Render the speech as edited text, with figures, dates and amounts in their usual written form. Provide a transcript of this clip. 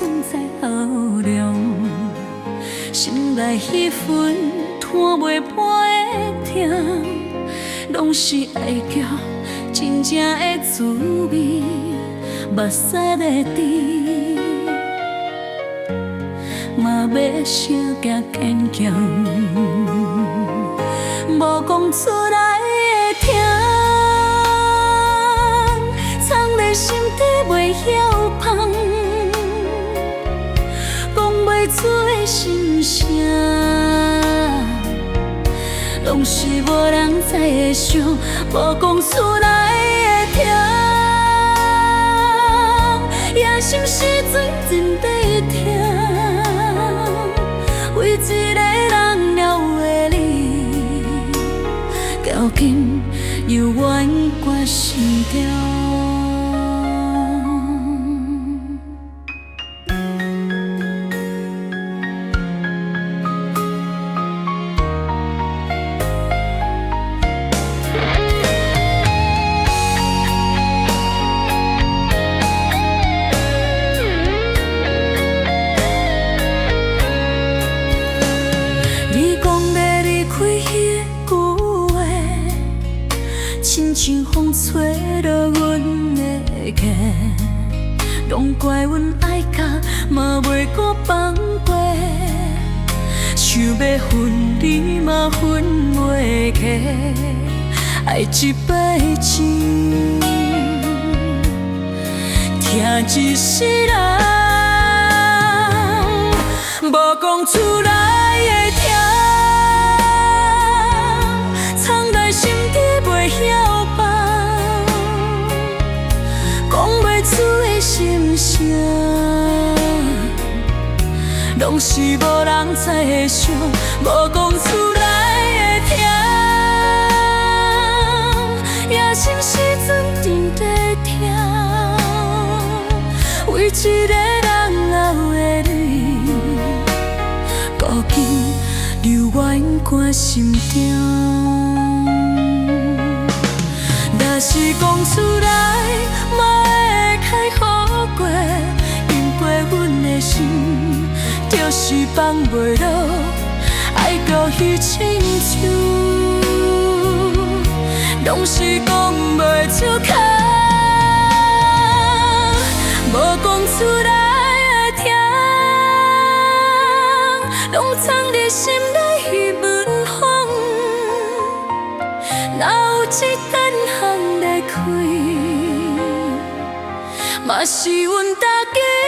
存在效量，心内彼份摊袂半的痛，拢是爱叫真正的滋味，目屎在滴，嘛要小行坚强，无讲出来的痛，藏在心底袂晓放，讲袂出的心声，拢是无人知的伤，无讲出来的痛，也心时阵真在痛，为一个人了的你，到今犹原挂心中。亲像风吹落阮的肩，拢怪阮爱甲，嘛袂搁放过。想要分你嘛分袂开，爱一辈子，疼一世人，无讲出来的痛。心声，拢是无人知的伤，无讲出来的痛，也心时阵真在痛，为一个人流的泪，到今犹原挂心中。若是讲出来，嘛会开好过，因过阮的心，就是放袂落，爱到彼亲像，拢是讲袂出口，无讲出来的痛，拢藏在心内彼文风，哪有一等项来开？嘛是阮家己。